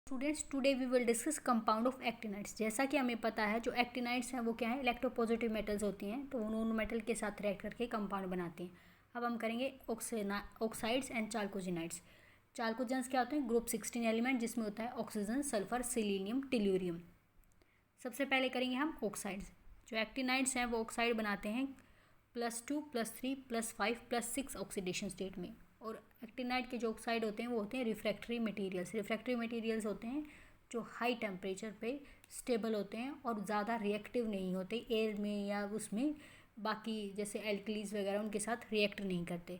Students, today we will discuss compound of actinides. जैसा कि हमें पता है जो एक्टिनाइड्स हैं वो क्या है, इलेक्ट्रोपॉजिटिव मेटल्स होती हैं, तो उन मेटल के साथ रिएक्ट करके कंपाउंड बनाती हैं। अब हम करेंगे ऑक्साइड्स एंड चाल्कोजेनाइड्स। चाल्कोजेंस क्या होते हैं? ग्रुप 16 एलिमेंट, जिसमें होता है ऑक्सीजन, सल्फर, सिलीनियम, टेल्यूरियम। सबसे पहले करेंगे हम ऑक्साइड्स। जो एक्टिनाइड्स हैं वो ऑक्साइड बनाते हैं +2 +3 +5 +6 ऑक्सीडेशन स्टेट में। और एक्टिनाइड के जो ऑक्साइड होते हैं वो होते हैं रिफ्रैक्टरी मटेरियल्स। रिफ्रैक्टरी मटेरियल्स होते हैं जो हाई टेम्परेचर पे स्टेबल होते हैं और ज़्यादा रिएक्टिव नहीं होते एयर में या उसमें, बाकी जैसे एल्कलीज वगैरह उनके साथ रिएक्ट नहीं करते।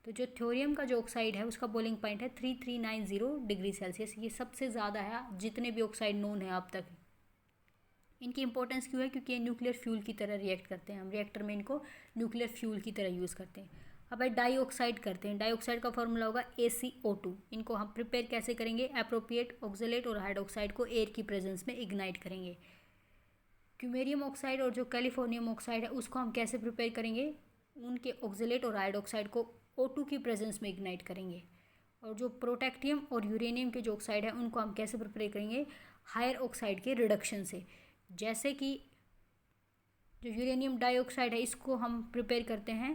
तो जो थ्योरियम का जो ऑक्साइड है उसका बॉइलिंग पॉइंट है 3390 डिग्री सेल्सियस। ये सबसे ज़्यादा है जितने भी ऑक्साइड नोन है अब तक। इनकी इंपॉर्टेंस क्यों है? क्योंकि ये न्यूक्लियर फ्यूल की तरह रिएक्ट करते हैं। हम रिएक्टर में इनको न्यूक्लियर फ्यूल की तरह यूज़ करते हैं। अब डाइऑक्साइड करते हैं। डाइऑक्साइड का फॉर्मूला होगा ACO2। इनको हम प्रिपेयर कैसे करेंगे? एप्रोप्रिएट ऑक्जेलेट और हाइड्रोक्साइड को एयर की प्रेजेंस में इग्नाइट करेंगे। क्यूमेरियम ऑक्साइड और जो कैलिफोर्नियम ऑक्साइड है उसको हम कैसे प्रिपेयर करेंगे? उनके ऑक्जेलेट और हाइड्रोक्साइड को O2 की प्रेजेंस में इग्नाइट करेंगे। और जो प्रोटेक्टियम और यूरेनियम के जो ऑक्साइड है उनको हम कैसे प्रिपेयर करेंगे? हायर ऑक्साइड के रिडक्शन से। जैसे कि जो यूरेनियम डाइऑक्साइड है इसको हम प्रिपेयर करते हैं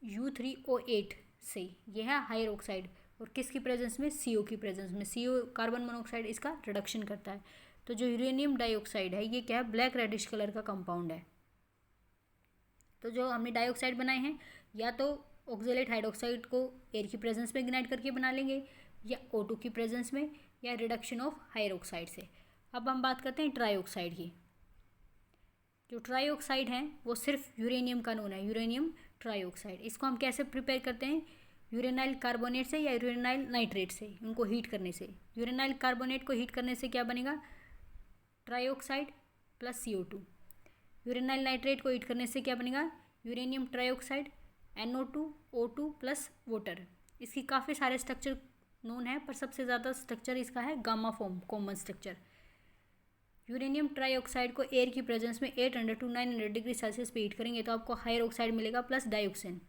U3O8 से। यह है हायर ऑक्साइड। और किसकी प्रेजेंस में? CO की प्रेजेंस में। CO कार्बन मोनोऑक्साइड इसका रिडक्शन करता है। तो जो यूरेनियम डाइऑक्साइड है ये क्या है? ब्लैक रेडिश कलर का कंपाउंड है। तो जो हमने डाइऑक्साइड बनाए हैं या तो ऑक्जेलेट हाइड्रोक्साइड को एयर की प्रेजेंस में इग्नाइट करके बना लेंगे, या O2 की प्रेजेंस में, या रिडक्शन ऑफ हायर ऑक्साइड से। अब हम बात करते हैं ट्राईऑक्साइड की। जो ट्राईऑक्साइड हैं वो सिर्फ यूरेनियम का नोन है, यूरेनियम ट्राईऑक्साइड। इसको हम कैसे प्रिपेयर करते हैं? यूरेनाइल कार्बोनेट से या यूरेनाइल नाइट्रेट से, उनको हीट करने से। यूरेनाइल कार्बोनेट को हीट करने से क्या बनेगा? Trioxide plus CO2। यूरेनाइल नाइट्रेट को हीट करने से क्या बनेगा? Uranium trioxide NO2 O2 plus water. इसकी काफ़ी सारे स्ट्रक्चर नोन है, पर सबसे ज़्यादा स्ट्रक्चर इसका है gamma form, common structure. Uranium trioxide को एयर की प्रेजेंस में 800 to 900 डिग्री सेल्सियस पे हीट करेंगे तो आपको हायर ऑक्साइड मिलेगा प्लस डाइऑक्सिन।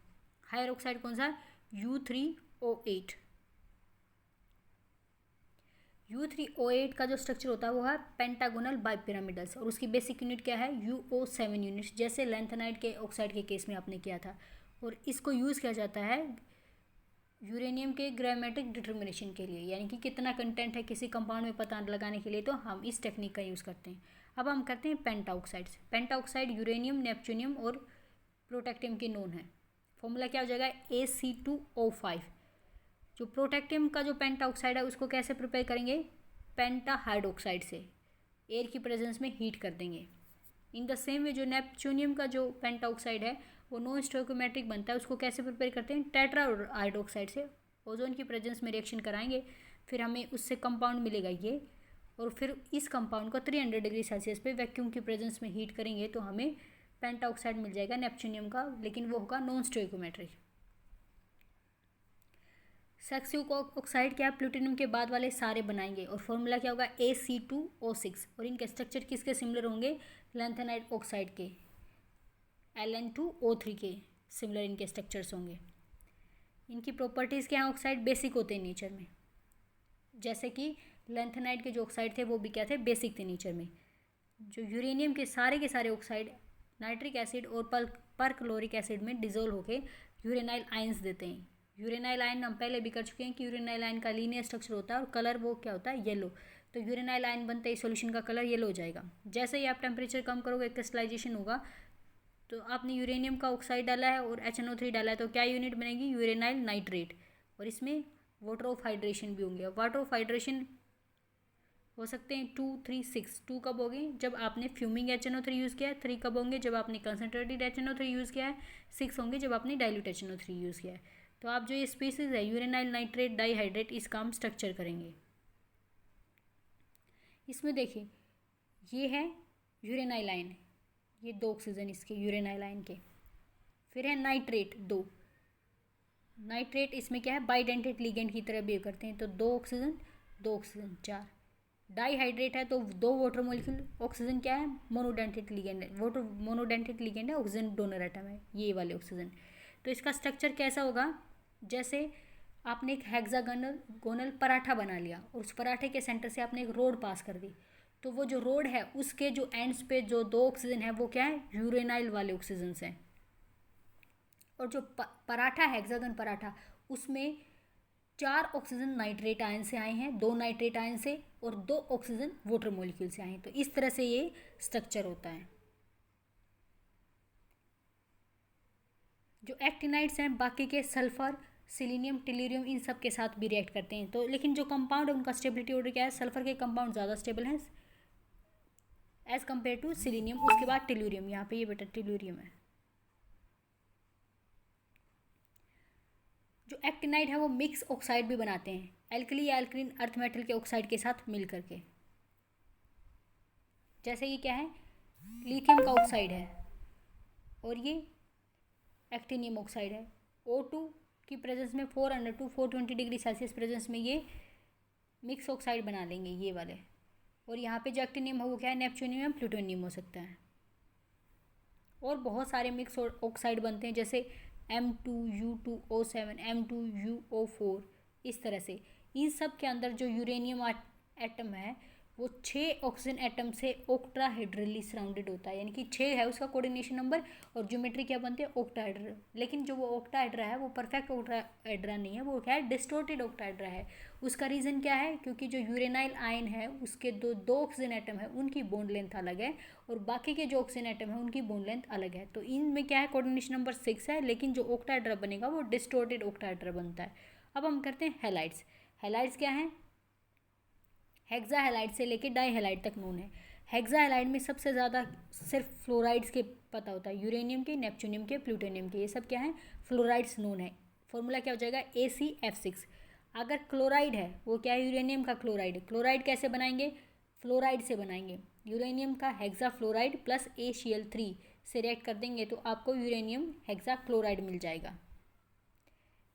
हायर ऑक्साइड कौन सा? U3O8। U3O8 का जो स्ट्रक्चर होता है वो है पेंटागोनल बाइपिरामिडल्स, और उसकी बेसिक यूनिट क्या है? UO7 यूनिट्स, जैसे लैंथेनाइड के ऑक्साइड के केस में आपने किया था। और इसको यूज़ किया जाता है यूरेनियम के ग्रामेटिक डिटर्मिनेशन के लिए, यानी कि कितना कंटेंट है किसी कंपाउंड में पता लगाने के लिए, तो हम इस टेक्निक का यूज़ करते हैं। अब हम करते हैं पेंटाऑक्साइड्स। पेंटाऑक्साइड यूरेनियम, नेपच्यूनियम और प्रोटेक्टियम के नोन है। फॉर्मूला क्या हो जाएगा? AC2O5। जो प्रोटेक्टियम का जो पेंटाऑक्साइड है उसको कैसे प्रिपेयर करेंगे? पेंटा हाइड्रोक्साइड से एयर की प्रेजेंस में हीट कर देंगे। इन द सेम वे जो नेपच्यूनियम का जो पेंटाऑक्साइड है वो नॉन स्टोइकोमेट्रिक बनता है, उसको कैसे प्रिपेयर करते हैं? टेट्रा हाइड्रोक्साइड से ओजोन की प्रेजेंस में रिएक्शन कराएंगे, फिर हमें उससे कंपाउंड मिलेगा ये। और फिर इस कंपाउंड को 300 डिग्री सेल्सियस पे वैक्यूम की प्रेजेंस में हीट करेंगे तो हमें पेंटाऑक्साइड मिल जाएगा नेपच्यूनियम का, लेकिन वो होगा नॉन स्टोइकोमेट्रिक। सक्सियो ऑक्साइड क्या है? प्लूटोनियम के बाद वाले सारे बनाएंगे, और फॉर्मूला क्या होगा? AC2O6। और इनके स्ट्रक्चर किसके सिमिलर होंगे? लैंथेनाइड ऑक्साइड के Ln2O3 के सिमिलर इनके स्ट्रक्चर्स होंगे। इनकी प्रॉपर्टीज़ क्या हैं? ऑक्साइड बेसिक होते हैं नेचर में, जैसे कि लैंथेनाइड के जो ऑक्साइड थे वो भी क्या थे? बेसिक थे नेचर में। जो यूरेनियम के सारे ऑक्साइड नाइट्रिक एसिड और परक्लोरिक एसिड में डिजोल्व होकर यूरेनाइल आयंस देते हैं। यूरेनाइल आयन हम पहले भी कर चुके हैं कि यूरेनाइल आयन का लीनियर स्ट्रक्चर होता है और कलर वो क्या होता है? येलो। तो यूरेनाइल आयन बनते ही सॉल्यूशन का कलर येलो हो जाएगा। जैसे ही आप टेम्परेचर कम करोगे क्रिस्टलाइजेशन होगा। तो आपने यूरेनियम का ऑक्साइड डाला है और HNO3 डाला है तो क्या यूनिट बनेगी? यूरेनाइल नाइट्रेट। और इसमें वाटर ऑफ हाइड्रेशन भी होंगे। वाटर ऑफ हाइड्रेशन हो सकते हैं 2, 3, 6। 2 कब होंगे? जब आपने फ्यूमिंग HNO3 यूज़ किया है। 3 कब होंगे? जब आपने कंसनट्रेटेड HNO3 यूज़ किया है। 6 होंगे जब आपने डाइल्यूट HNO3 यूज़ किया है। तो आप जो ये स्पीसीज है यूरेनाइल नाइट्रेट डाइहाइड्रेट, इसका हम स्ट्रक्चर करेंगे। इसमें देखिए ये है यूरेनाइल आयन, ये 2 ऑक्सीजन इसके यूरेनाइल आयन के। फिर है नाइट्रेट 2। नाइट्रेट इसमें क्या है? बाइडेंटेट लिगेंड की तरह बिहेव करते हैं, तो 2 ऑक्सीजन 2 ऑक्सीजन 4। डाइहाइड्रेट है तो 2 वाटर मॉलिक्यूल। ऑक्सीजन क्या है? मोनोडेंटेट लिगेंड है। वाटर मोनोडेंटेट लिगेंड है, ऑक्सीजन डोनर एटम है ये वाले ऑक्सीजन। तो इसका स्ट्रक्चर कैसा होगा? जैसे आपने एक हेक्सागोनल पराठा बना लिया और उस पराठे के सेंटर से आपने एक रोड पास कर दी, तो वो जो रोड है उसके जो एंड्स पे जो दो ऑक्सीजन है वो क्या है, यूरेनाइल वाले ऑक्सीजन हैं। और जो पराठा है हेक्सागन पराठा, उसमें 4 ऑक्सीजन नाइट्रेट आयन से आए हैं, 2 नाइट्रेट आयन से और 2 ऑक्सीजन वाटर मॉलिक्यूल से आए हैं। तो इस तरह से ये स्ट्रक्चर होता है। जो एक्टिनाइड्स हैं बाकी के सल्फर, सिलीनियम, टेल्यूरियम इन सब के साथ भी रिएक्ट करते हैं। तो लेकिन जो कंपाउंड है उनका स्टेबिलिटी ऑर्डर क्या है, सल्फर के कंपाउंड ज़्यादा स्टेबल हैं एज कम्पेयर टू सिलीनियम। उसके बाद टेल्यूरियम, यहाँ पे ये बेटा टेल्यूरियम है। जो एक्टिनाइड है वो मिक्स ऑक्साइड भी बनाते हैं, एल्कली या एल्कलीन अर्थ मेटल के ऑक्साइड के साथ मिल करके। जैसे ये क्या है, लिथियम का ऑक्साइड है और ये एक्टिनियम ऑक्साइड है। O2 की प्रेजेंस में 400 to 420 डिग्री सेल्सियस प्रेजेंस में ये मिक्स ऑक्साइड बना लेंगे ये वाले। और यहाँ पे जो एक्टिनियम है वो क्या है, नेपच्यूनियम या प्लूटोनियम हो सकता है। और बहुत सारे मिक्स ऑक्साइड बनते हैं जैसे M2U2O7, M2UO4, इस तरह से। इन सब के अंदर जो यूरेनियम एटम है वो 6 ऑक्सीजन एटम से ऑक्टाहेड्रली सराउंडेड होता है, यानी कि 6 है उसका कोऑर्डिनेशन नंबर और ज्योमेट्री क्या बनती है, ऑक्टाहेड्रा। लेकिन जो वो ऑक्टाहेड्रा है वो परफेक्ट ऑक्टाहेड्रा नहीं है, वो क्या है, डिस्टोर्टेड ऑक्टाहेड्रा है। उसका रीज़न क्या है, क्योंकि जो यूरेनाइल आयन है उसके दो ऑक्सीजन एटम है उनकी बॉन्ड लेंथ अलग है और बाकी के जो ऑक्सीजन एटम है उनकी बॉन्ड लेंथ अलग है। तो इनमें क्या है, कोऑर्डिनेशन नंबर 6 है, लेकिन जो ऑक्टाहेड्रा बनेगा वो डिस्टोर्टेड ऑक्टाहेड्रा बनता है। अब हम करते हैं हैलाइड्स। हैलाइड्स क्या है, हेक्सा हैलाइड से लेके डाई हैलाइड तक नोन है। हेक्सा हैलाइड में सबसे ज़्यादा सिर्फ फ्लोराइड्स के पता होता है, यूरेनियम के, नेपच्यूनियम के, प्लूटोनियम के, ये सब क्या है, फ्लोराइड्स नोन है। फॉर्मूला क्या हो जाएगा, ACF6। अगर क्लोराइड है वो क्या है, यूरेनियम का क्लोराइड है। क्लोराइड कैसे बनाएंगे, फ्लोराइड से बनाएंगे। यूरेनियम का हेक्सा फ्लोराइड प्लस ACl3 से रिएक्ट कर देंगे तो आपको यूरेनियम हेक्सा क्लोराइड मिल जाएगा।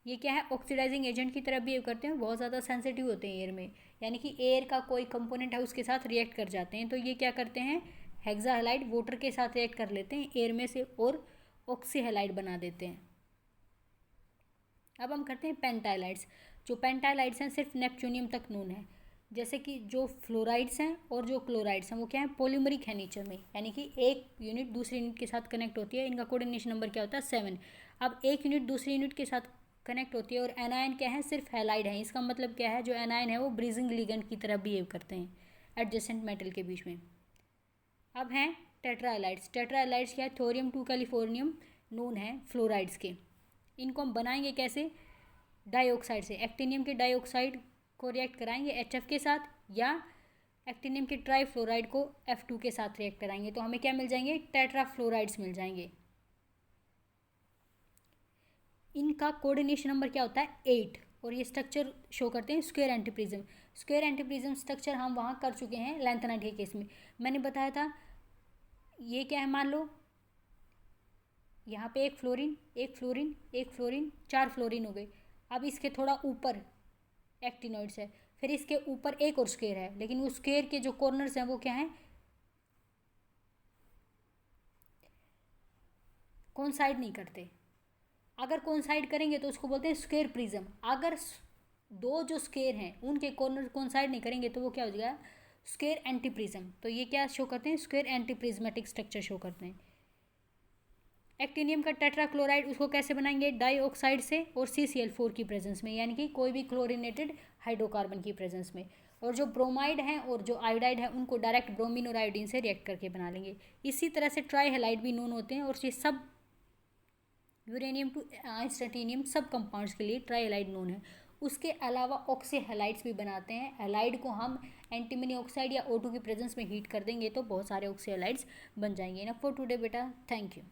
ये क्या है, ऑक्सीडाइजिंग एजेंट की तरह बिहेव करते हैं, बहुत ज़्यादा सेंसिटिव होते हैं एयर में, यानी कि एयर का कोई कंपोनेंट है उसके साथ रिएक्ट कर जाते हैं। तो ये क्या करते हैं, हेक्सा हैलाइड वाटर के साथ रिएक्ट कर लेते हैं एयर में से और ऑक्सी हैलाइड बना देते हैं। अब हम करते हैं पेंटाइलाइड्स। जो पेंटाइलाइड्स हैं सिर्फ नेपच्यूनियम तक नोन है। जैसे कि जो फ्लोराइड्स हैं और जो क्लोराइड्स हैं वो क्या है, पॉलीमरिक है नेचर में, यानी कि एक यूनिट दूसरी यूनिट के साथ कनेक्ट होती है। इनका कोऑर्डिनेशन नंबर क्या होता है, 7। अब एक यूनिट दूसरी यूनिट के साथ कनेक्ट होती है और एनायन क्या है, सिर्फ हैलाइड है। इसका मतलब क्या है, जो एनायन है वो ब्रीजिंग लिगेंड की तरह बिहेव करते हैं एडजेसेंट मेटल के बीच में। अब हैं टेट्राहाइलाइड्स। टेट्राहाइलाइड्स क्या है, थोरियम 2 कैलिफोर्नियम नोन है फ्लोराइड्स के। इनको हम बनाएंगे कैसे, डाइऑक्साइड से। एक्टिनियम के डाइऑक्साइड को रिएक्ट कराएंगे HF के साथ, या एक्टिनियम के ट्राईफ्लोराइड को F2 के साथ रिएक्ट कराएंगे तो हमें क्या मिल जाएंगे, टेट्राफ्लोराइड्स मिल जाएंगे। इनका कोऑर्डिनेशन नंबर क्या होता है, 8। और ये स्ट्रक्चर शो करते हैं स्क्वायर एंटीप्रिज्म। स्क्वायर एंटीप्रिज्म स्ट्रक्चर हम वहाँ कर चुके हैं लैंथेनाइड के केस में। मैंने बताया था ये क्या है, मान लो यहाँ पे एक फ्लोरीन, एक फ्लोरीन, एक फ्लोरीन, 4 फ्लोरीन हो गए। अब इसके थोड़ा ऊपर एक्टिनॉइड्स है, फिर इसके ऊपर एक और स्क्वायर है, लेकिन उस स्क्वायर के जो कॉर्नर्स हैं वो क्या हैं, कोइंसाइड नहीं करते। अगर कोइंसाइड करेंगे तो उसको बोलते हैं स्क्वायर प्रिज्म। अगर दो जो स्क्वायर हैं उनके कॉर्नर कोइंसाइड नहीं करेंगे तो वो क्या हो जाएगा, स्क्वायर एंटी प्रिज्म। तो ये क्या शो करते हैं, square anti prismatic structure show करते हैं। एक्टिनियम का टेट्राक्लोराइड उसको कैसे बनाएंगे, डाइऑक्साइड से और CCl4 की प्रेजेंस में, यानी कि कोई भी क्लोरीनेटेड हाइड्रोकार्बन की प्रेजेंस में। और जो ब्रोमाइड हैं और जो आयोडाइड है उनको डायरेक्ट ब्रोमीन और आयोडीन से रिएक्ट करके बना लेंगे। इसी तरह से ट्राईहैलाइड भी नोन होते हैं और ये सब यूरेनियम टू आइंस्टाइनियम सब कंपाउंड्स के लिए ट्राईहैलाइड नोन है। उसके अलावा ऑक्सी हैलाइड्स भी बनाते हैं। हैलाइड को हम एंटीमनी ऑक्साइड या O2 की प्रेजेंस में हीट कर देंगे तो बहुत सारे ऑक्सी हैलाइड्स बन जाएंगे। ना फॉर टुडे बेटा, थैंक यू।